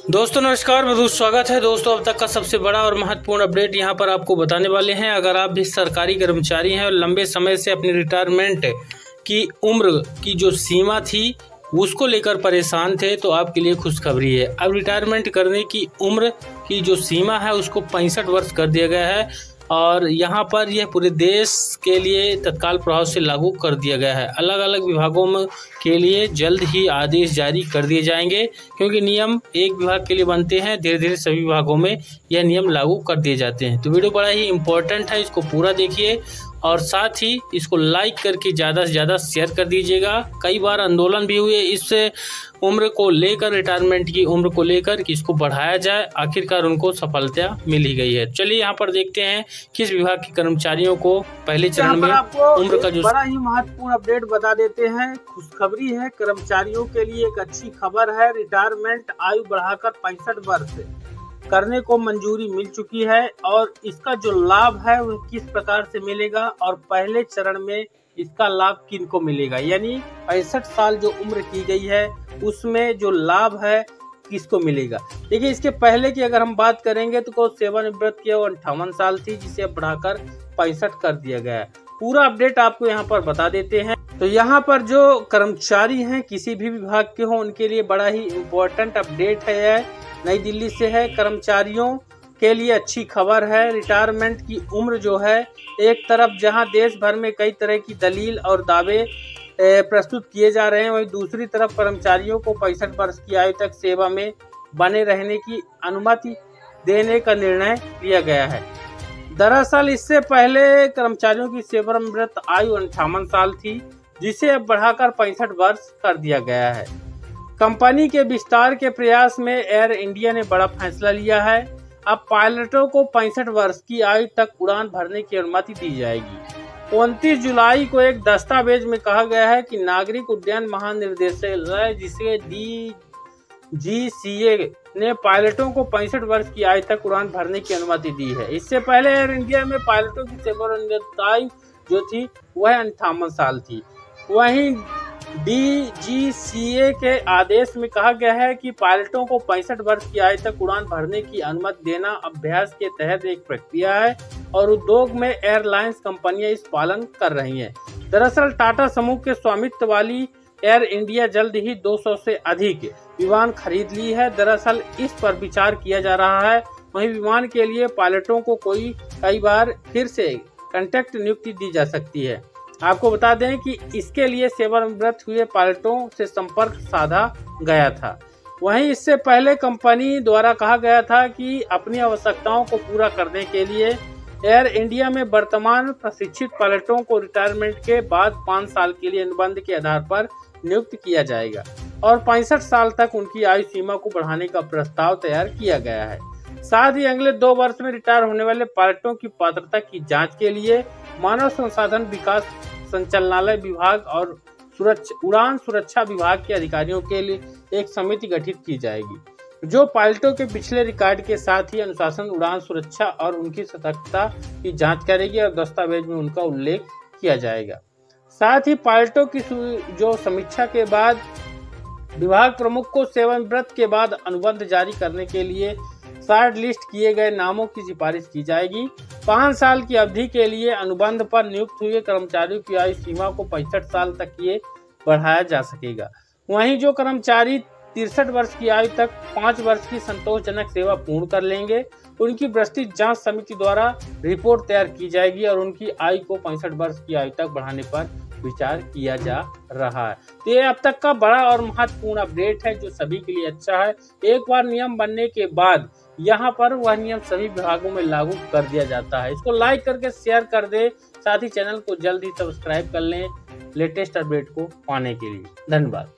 दोस्तों नमस्कार, बहुत स्वागत है। दोस्तों अब तक का सबसे बड़ा और महत्वपूर्ण अपडेट यहाँ पर आपको बताने वाले हैं। अगर आप भी सरकारी कर्मचारी हैं और लंबे समय से अपनी रिटायरमेंट की उम्र की जो सीमा थी उसको लेकर परेशान थे तो आपके लिए खुशखबरी है। अब रिटायरमेंट करने की उम्र की जो सीमा है उसको 65 वर्ष कर दिया गया है और यहाँ पर यह पूरे देश के लिए तत्काल प्रभाव से लागू कर दिया गया है। अलग अलग विभागों में के लिए जल्द ही आदेश जारी कर दिए जाएंगे, क्योंकि नियम एक विभाग के लिए बनते हैं, धीरे धीरे सभी विभागों में यह नियम लागू कर दिए जाते हैं। तो वीडियो बड़ा ही इम्पोर्टेंट है, इसको पूरा देखिए और साथ ही इसको लाइक करके ज़्यादा से ज़्यादा शेयर कर दीजिएगा। कई बार आंदोलन भी हुए इस उम्र को लेकर, रिटायरमेंट की उम्र को लेकर कि इसको बढ़ाया जाए। आखिरकार उनको सफलता मिल ही गई है। चलिए यहाँ पर देखते हैं किस विभाग के कर्मचारियों को पहले चरण में उम्र का जो बड़ा ही महत्वपूर्ण अपडेट बता देते हैं। खुशखबरी है, कर्मचारियों के लिए एक अच्छी खबर है। रिटायरमेंट आयु बढ़ाकर 65 वर्ष करने को मंजूरी मिल चुकी है और इसका जो लाभ है वह किस प्रकार से मिलेगा और पहले चरण में इसका लाभ किनको मिलेगा, यानी 65 साल जो उम्र की गई है उसमें जो लाभ है किसको मिलेगा। देखिए, इसके पहले की अगर हम बात करेंगे तो सेवानिवृत्त की 58 साल थी, जिसे बढ़ाकर 65 कर दिया गया है। पूरा अपडेट आपको यहाँ पर बता देते हैं। तो यहाँ पर जो कर्मचारी हैं किसी भी विभाग के हों उनके लिए बड़ा ही इम्पोर्टेंट अपडेट है, नई दिल्ली से है। कर्मचारियों के लिए अच्छी खबर है। रिटायरमेंट की उम्र जो है, एक तरफ जहां देश भर में कई तरह की दलील और दावे प्रस्तुत किए जा रहे हैं, वहीं दूसरी तरफ कर्मचारियों को 65 वर्ष की आयु तक सेवा में बने रहने की अनुमति देने का निर्णय लिया गया है। दरअसल इससे पहले कर्मचारियों की सेवानिवृत्त आयु 58 साल थी, जिसे अब बढ़ाकर 65 वर्ष कर दिया गया है। कंपनी के विस्तार के प्रयास में एयर इंडिया ने बड़ा फैसला लिया है। अब पायलटों को 65 वर्ष की आयु तक उड़ान भरने की अनुमति दी जाएगी। 29 जुलाई को एक दस्तावेज में कहा गया है कि नागरिक उड्डयन महानिदेशालय, जिसे DGCA ने पायलटों को 65 वर्ष की आयु तक उड़ान भरने की अनुमति दी है। इससे पहले एयर इंडिया में पायलटों की सेवानिवृत्त आयु जो थी वह 58 साल थी। वहीं DGCA के आदेश में कहा गया है कि पायलटों को 65 वर्ष की आयु तक उड़ान भरने की अनुमति देना अभ्यास के तहत एक प्रक्रिया है और उद्योग में एयरलाइंस कंपनियां इस पालन कर रही हैं। दरअसल टाटा समूह के स्वामित्व वाली एयर इंडिया जल्द ही 200 से अधिक विमान खरीद ली है। दरअसल इस पर विचार किया जा रहा है। वहीं विमान के लिए पायलटों को कई बार फिर से कॉन्ट्रैक्ट नियुक्ति दी जा सकती है। आपको बता दें कि इसके लिए सेवानिवृत्त हुए पायलटों से संपर्क साधा गया था। वहीं इससे पहले कंपनी द्वारा कहा गया था कि अपनी आवश्यकताओं को पूरा करने के लिए एयर इंडिया में वर्तमान प्रशिक्षित पायलटों को रिटायरमेंट के बाद 5 साल के लिए अनुबंध के आधार पर नियुक्त किया जाएगा और 65 साल तक उनकी आयु सीमा को बढ़ाने का प्रस्ताव तैयार किया गया है। साथ ही अगले 2 वर्ष में रिटायर होने वाले पायलटों की पात्रता की जांच के लिए मानव संसाधन विकास संचालनालय विभाग और उड़ान सुरक्षा विभाग के अधिकारियों के लिए एक समिति गठित की जाएगी, जो पायलटों के पिछले रिकॉर्ड के साथ ही अनुशासन, उड़ान सुरक्षा और उनकी सतर्कता की जांच करेगी और दस्तावेज में उनका उल्लेख किया जाएगा। साथ ही पायलटों की जो समीक्षा के बाद विभाग प्रमुख को सेवानिवृत्त के बाद अनुबंध जारी करने के लिए शॉर्ट लिस्ट किए गए नामों की सिफारिश की जाएगी। 5 साल की अवधि के लिए अनुबंध पर नियुक्त हुए कर्मचारियों की आयु सीमा को 65 साल तक ये बढ़ाया जा सकेगा। वहीं जो कर्मचारी 63 वर्ष की आयु तक 5 वर्ष की संतोषजनक सेवा पूर्ण कर लेंगे, उनकी विस्तृत जांच समिति द्वारा रिपोर्ट तैयार की जाएगी और उनकी आयु को 65 वर्ष की आयु तक बढ़ाने पर विचार किया जा रहा है। तो ये अब तक का बड़ा और महत्वपूर्ण अपडेट है जो सभी के लिए अच्छा है। एक बार नियम बनने के बाद यहाँ पर वह नियम सभी विभागों में लागू कर दिया जाता है। इसको लाइक करके शेयर कर दे, साथ ही चैनल को जल्द ही सब्सक्राइब कर लें लेटेस्ट अपडेट को पाने के लिए। धन्यवाद।